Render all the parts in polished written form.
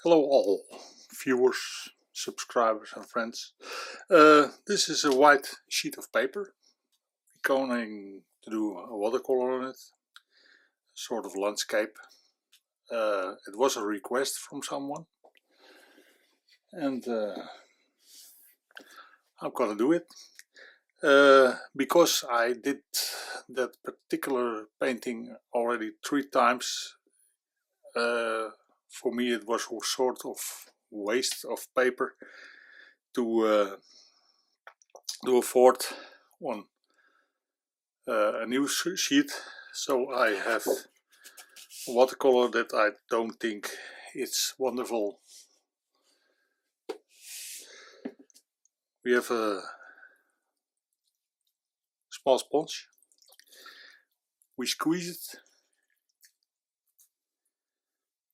Hello all viewers, subscribers and friends. This is a white sheet of paper. I'm going to do a watercolor on it, sort of landscape. It was a request from someone and I'm gonna do it. Because I did that particular painting already 3 times, for me it was a sort of waste of paper to afford one a new sheet. So I have a watercolor that I don't think it's wonderful. We have a small sponge. We squeeze it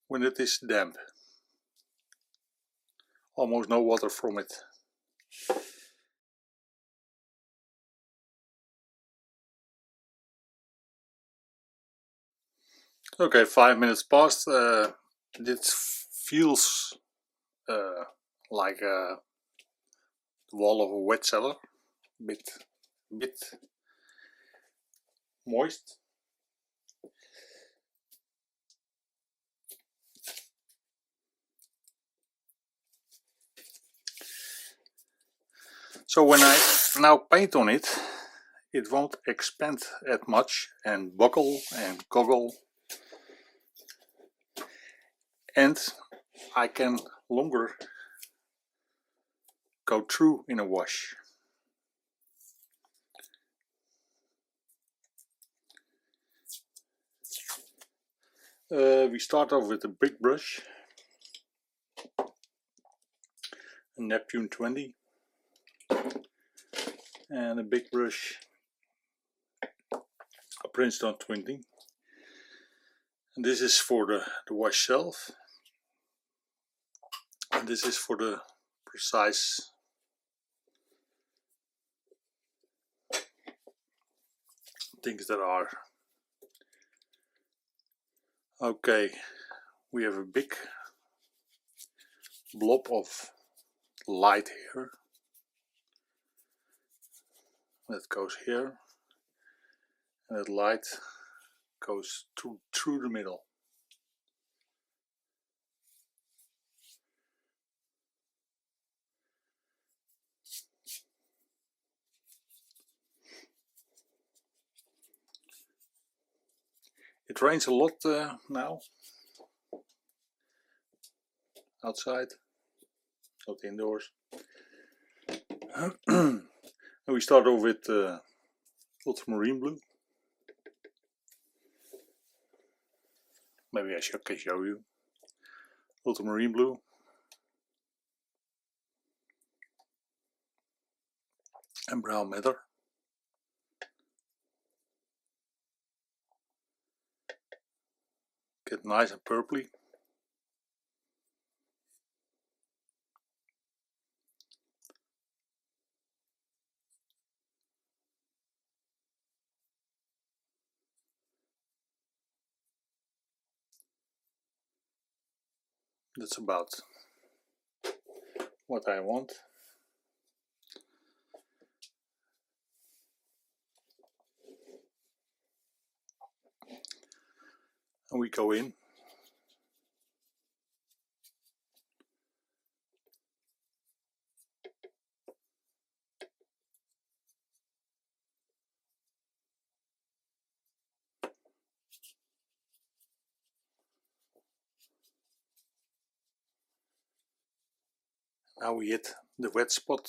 when it is damp. Almost no water from it. Okay, 5 minutes passed. This feels like the wall of a wet cellar, bit moist. So when I now paint on it, it won't expand as much and buckle and goggle, and I can longer go through in a wash. We start off with a big brush, a Neptune 20, and a big brush, a Princeton 20. And this is for the wash shelf, and this is for the precise things that are. Okay, we have a big blob of light here that goes here, and that light goes through the middle. It rains a lot now outside, not indoors. And we start off with ultramarine blue. Maybe I can show you. Ultramarine blue. And brown matter. Get nice and purpley. That's about what I want. And we go in. Now we hit the wet spot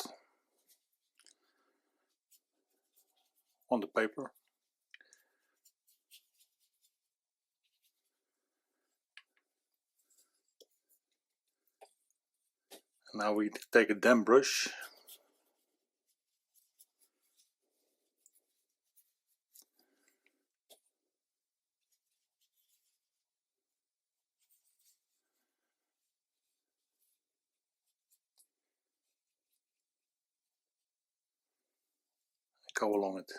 on the paper. And now we take a damp brush. Go along it.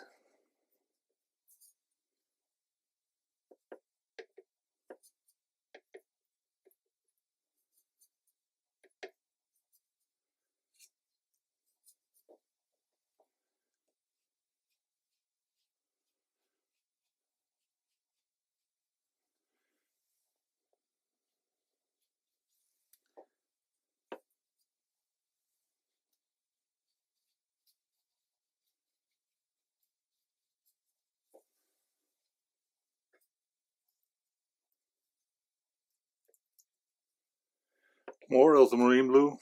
More ultramarine blue.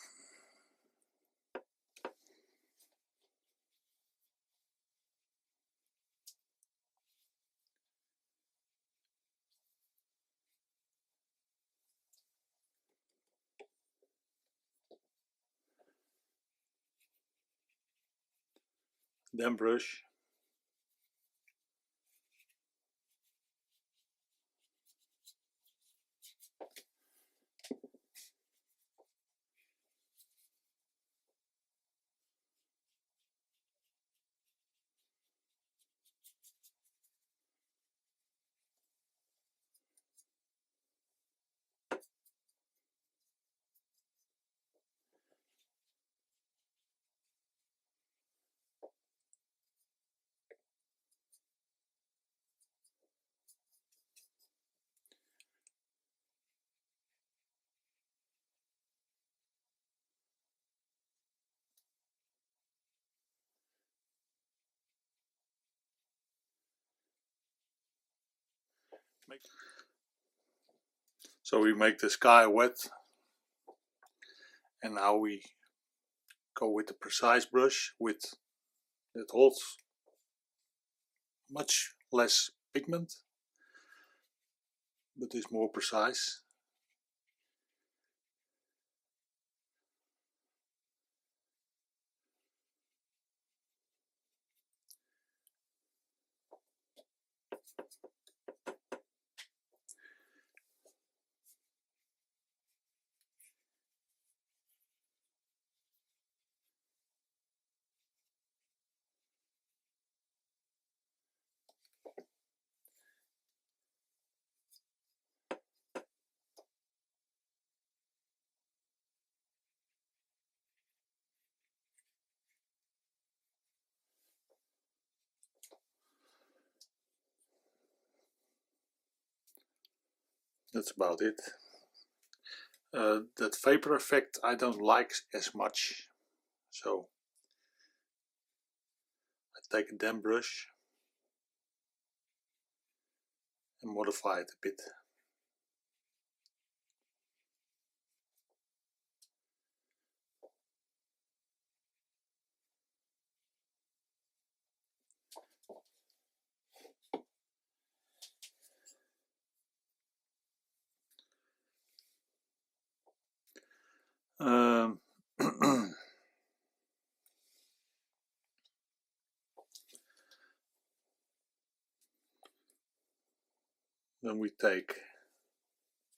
Then brush. So we make the sky wet, and now we go with the precise brush that holds much less pigment but is more precise. That's about it. That vapor effect I don't like as much, so I take a damp brush and modify it a bit. Um, then we take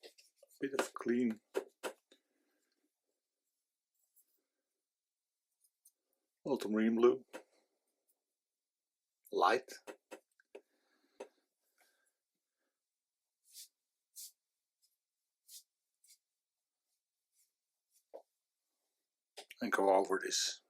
a bit of clean ultramarine blue, light, and go over this.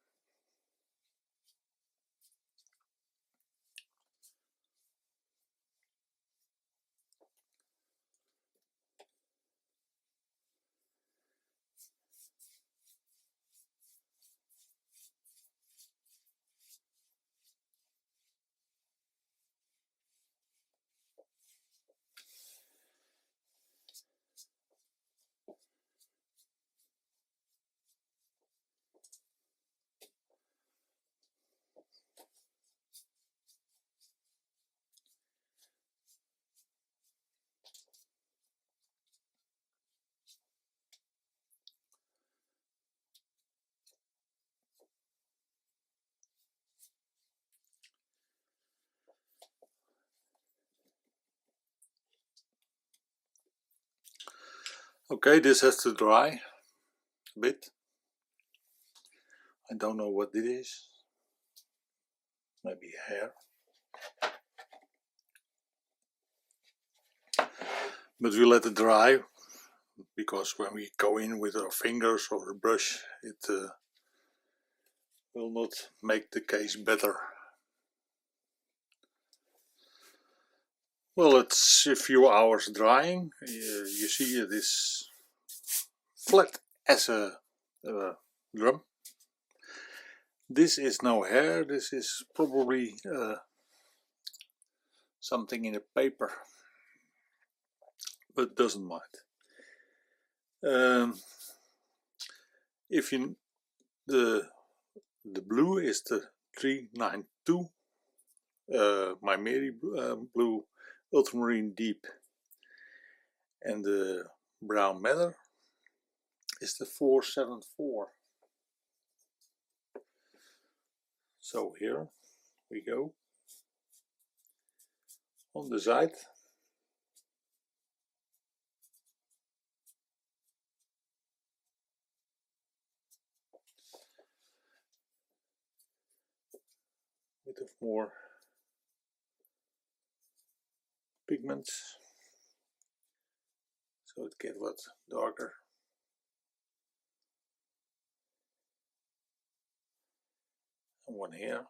Okay, this has to dry a bit. I don't know what it is. Maybe hair. But we let it dry, because when we go in with our fingers or a brush, it will not make the case better. Well, it's a few hours drying. You see it is flat as a drum. This is no hair, this is probably something in a paper, but doesn't mind. If you the blue is the 392, my Moody blue ultramarine deep, and the brown matter is the 474. So here we go on the side. Bit of more pigments, so it gets what darker. And one here.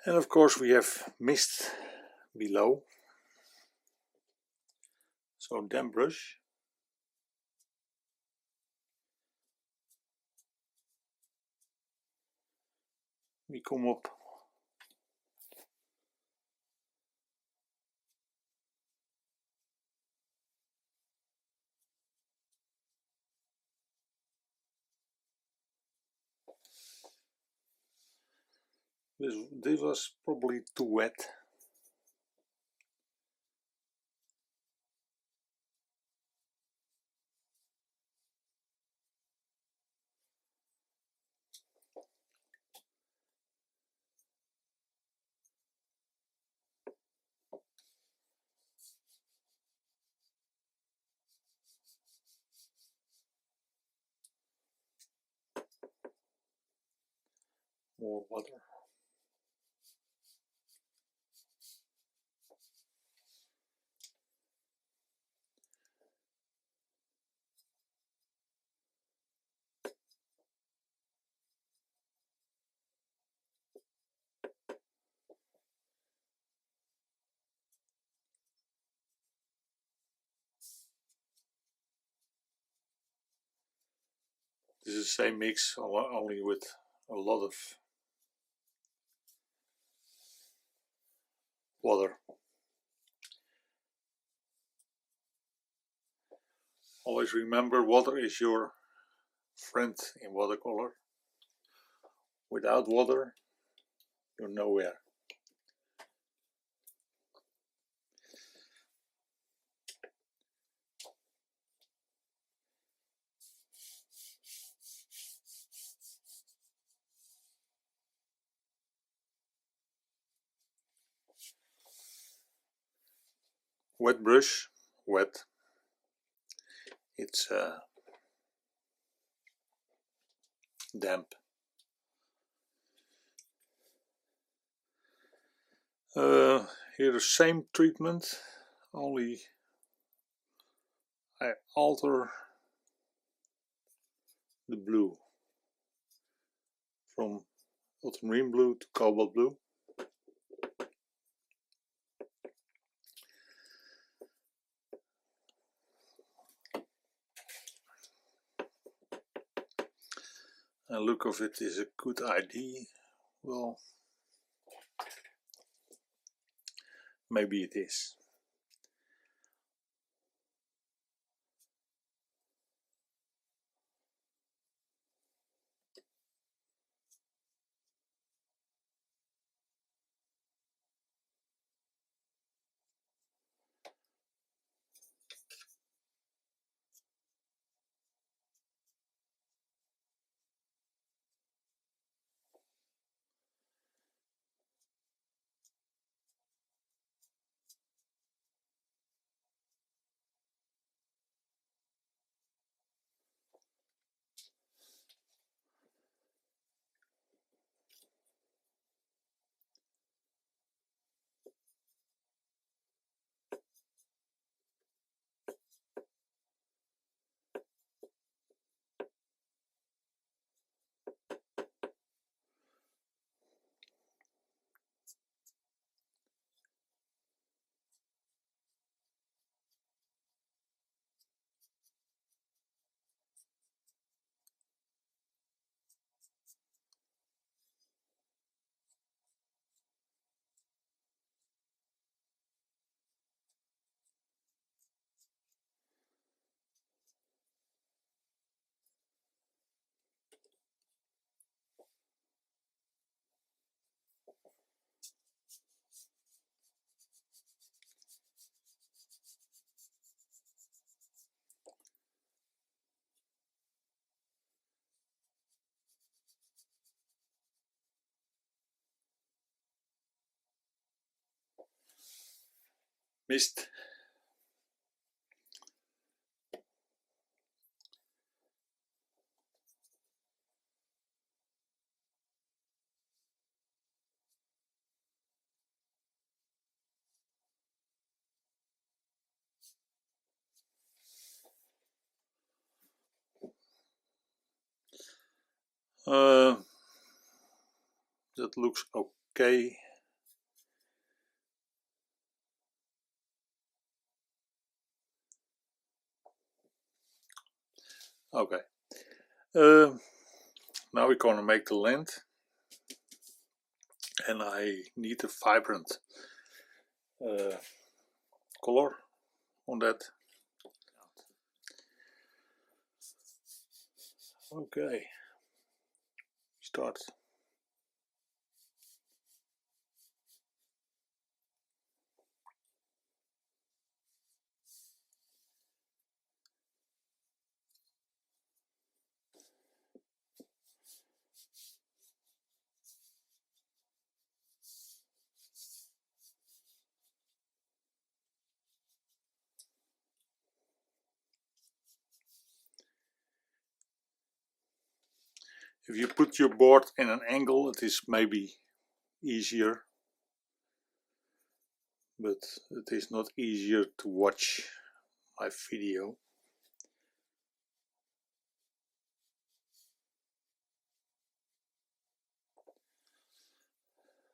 And of course we have mist below. So damp brush. We come up this was probably too wet. More water. This is the same mix, only with a lot of water. Always remember, water is your friend in watercolor. Without water, you're nowhere. Wet brush, wet. It's damp. Here the same treatment, only I alter the blue from ultramarine blue to cobalt blue. And look of it is a good idea. Well, maybe it is. mist. That looks okay. Okay. Now we're gonna make the land, and I need a vibrant color on that. Okay. Start. If you put your board in an angle, it is maybe easier, but it is not easier to watch my video.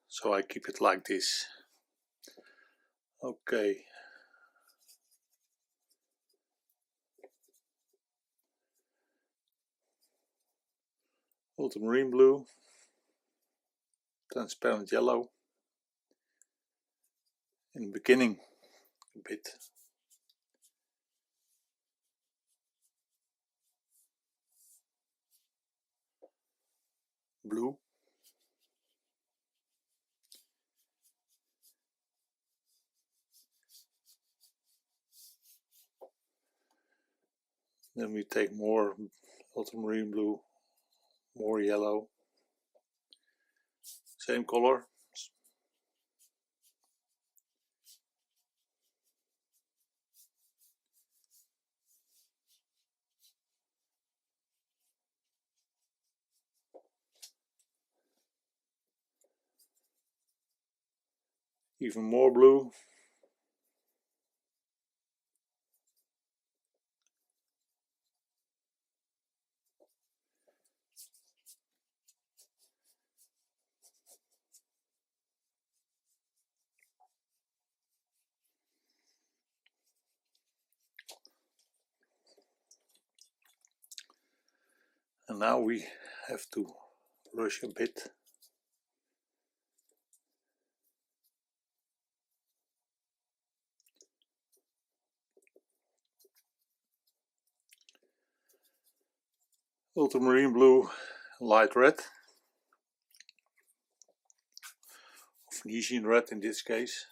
So I keep it like this. Okay. Ultramarine blue, transparent yellow. In the beginning, a bit blue. Then we take more ultramarine blue, more yellow. Same color. Even more blue. And now we have to brush a bit. Ultramarine blue, light red, or Venetian red in this case.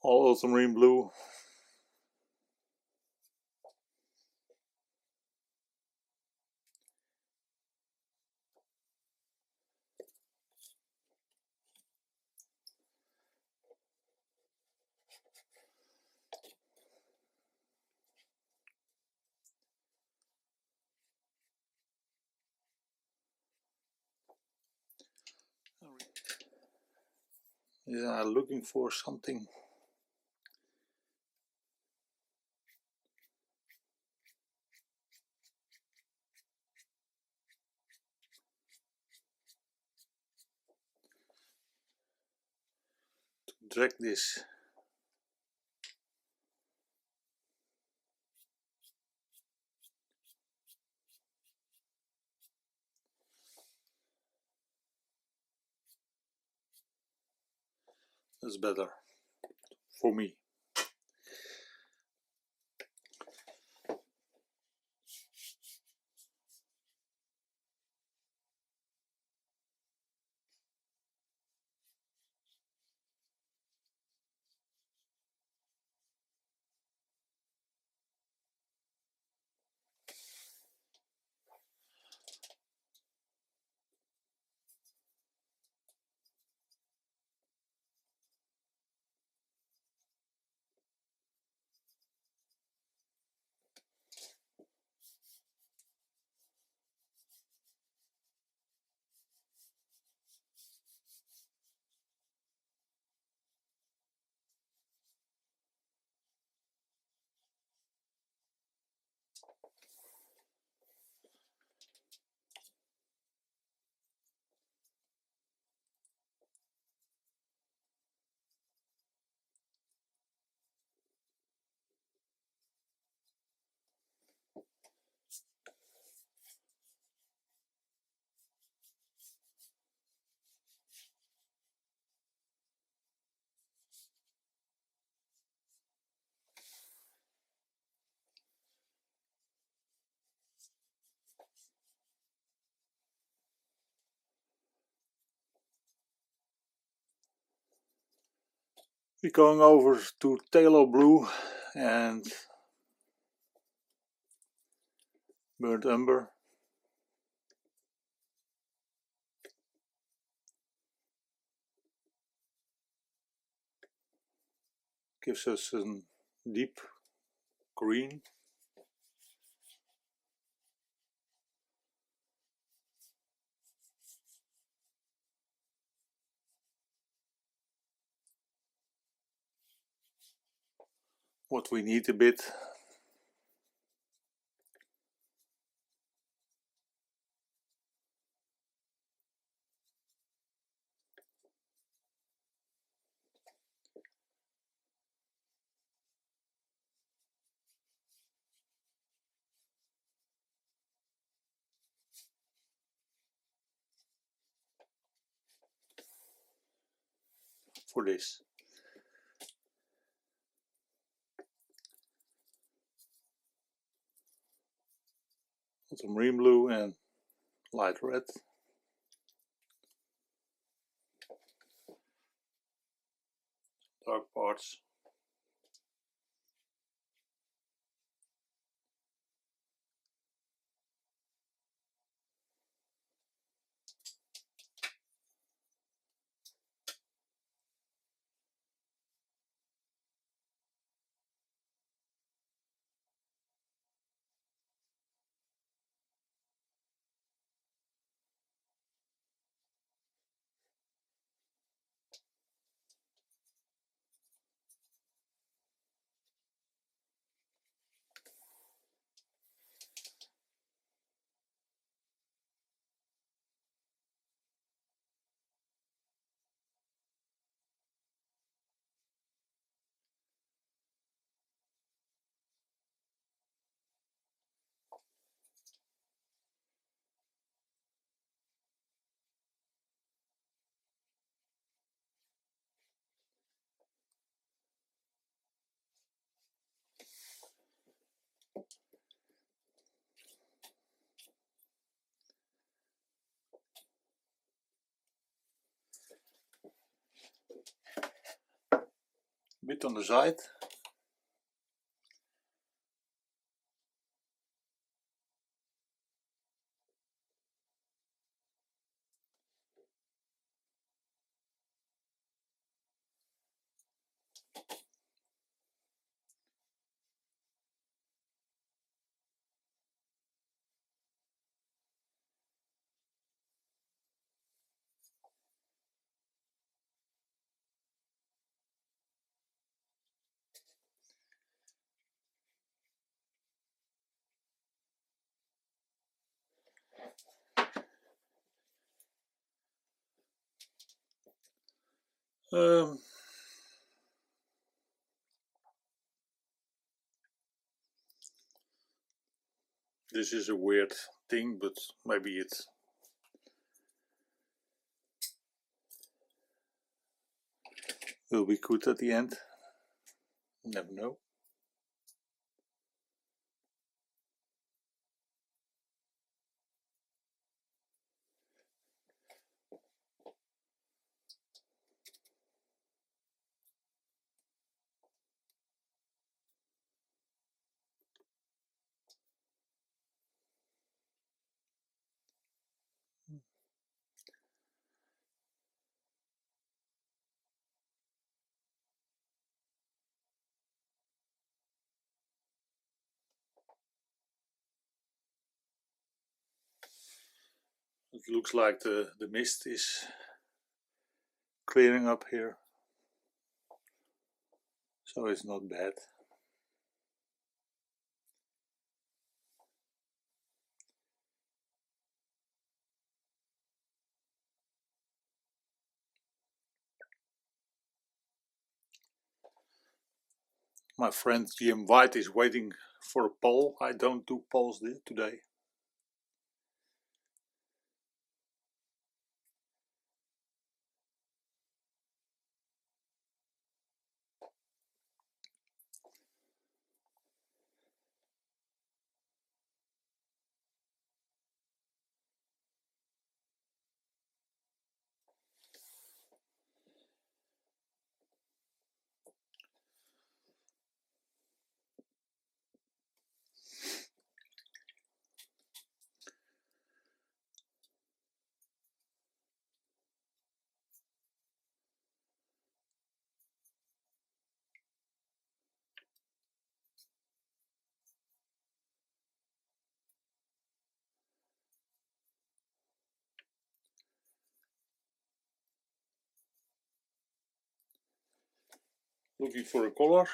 all ultramarine blue. Yeah, looking for something. To drag this. That's better for me. We're going over to phthalo blue and burnt umber. Gives us a deep green. What we need a bit. For this. Ultramarine blue and light red. Dark parts. bit on the side. This is a weird thing, but maybe it will be good at the end. Never know. It looks like the mist is clearing up here, so it's not bad. My friend Jim White is waiting for a poll. I don't do polls today. Looking for a color.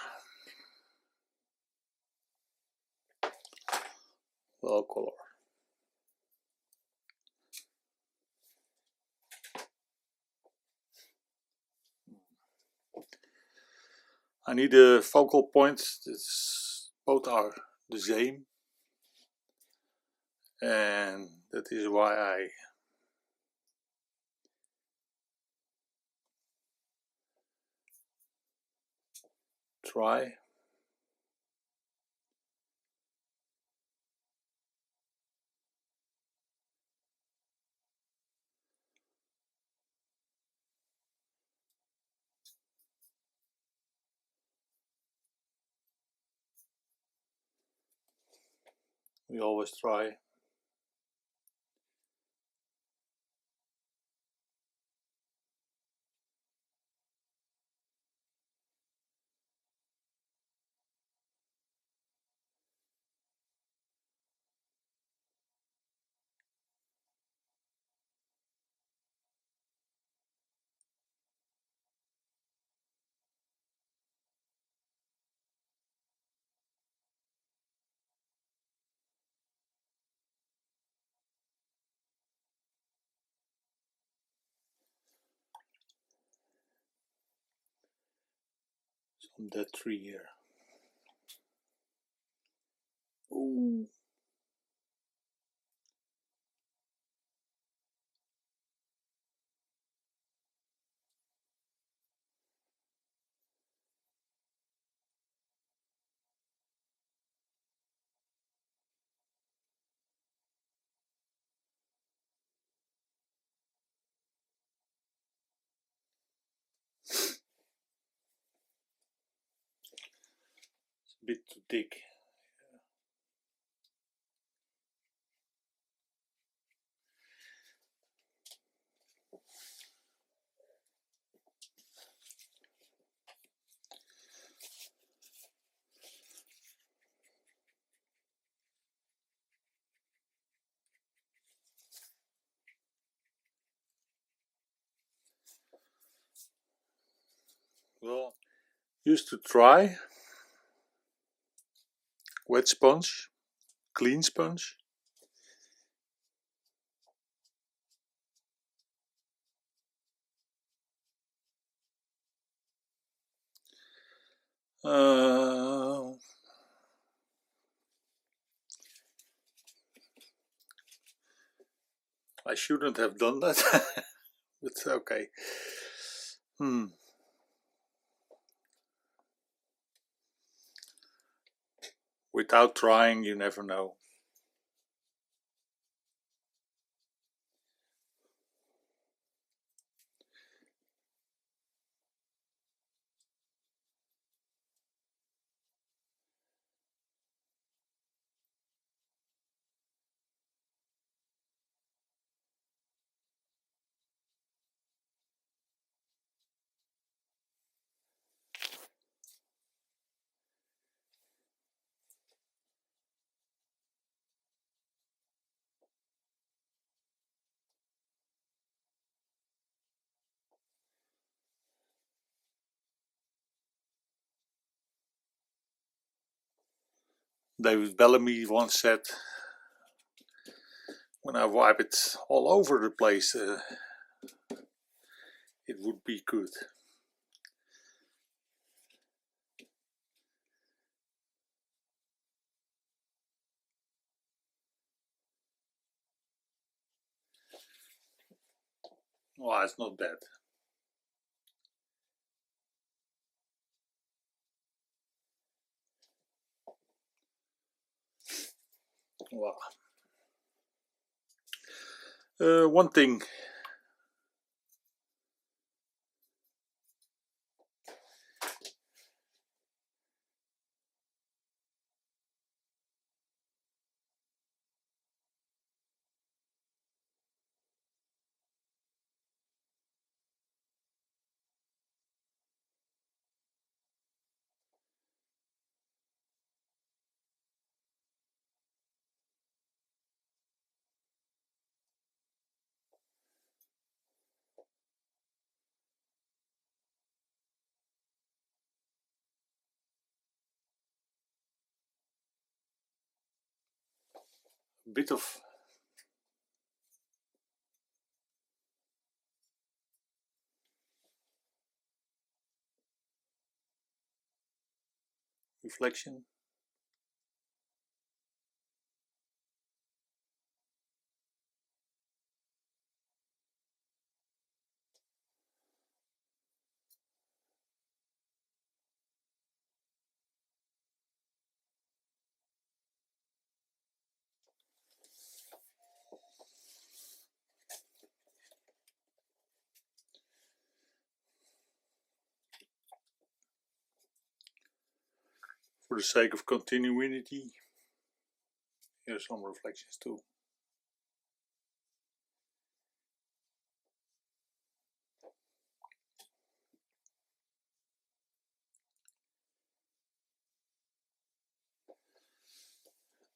Watercolor. I need a focal point that's both are the same, and that is why I try. We always try. Some dead tree here. Ooh. bit too thick. Well, used to try wet sponge, clean sponge. I shouldn't have done that, but okay. Without trying, you never know. David Bellamy once said, when I wipe it all over the place, it would be good. Well, it's not bad. Wow. One thing. Bit of reflection. For the sake of continuity, here's some reflections too.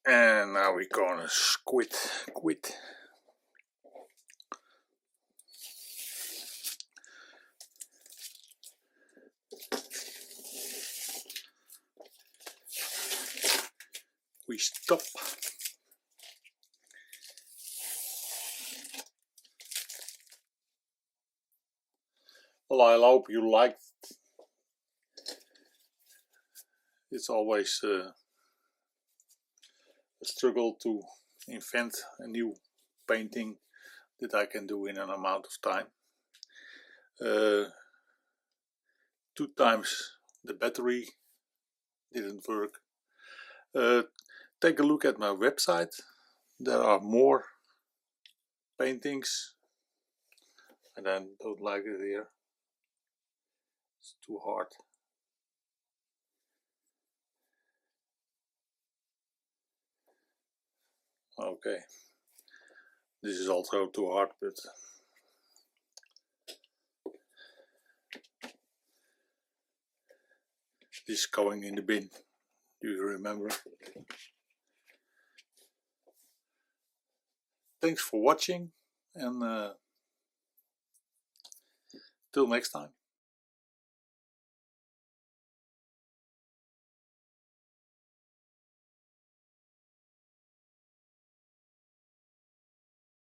And now we're gonna quit. We stop. Well, I hope you liked. It's always a struggle to invent a new painting that I can do in an amount of time. 2 times the battery didn't work. Take a look at my website. There are more paintings. I don't like it here. It's too hard. Okay, this is also too hard, but this is going in the bin. Do you remember? Thanks for watching, and till next time.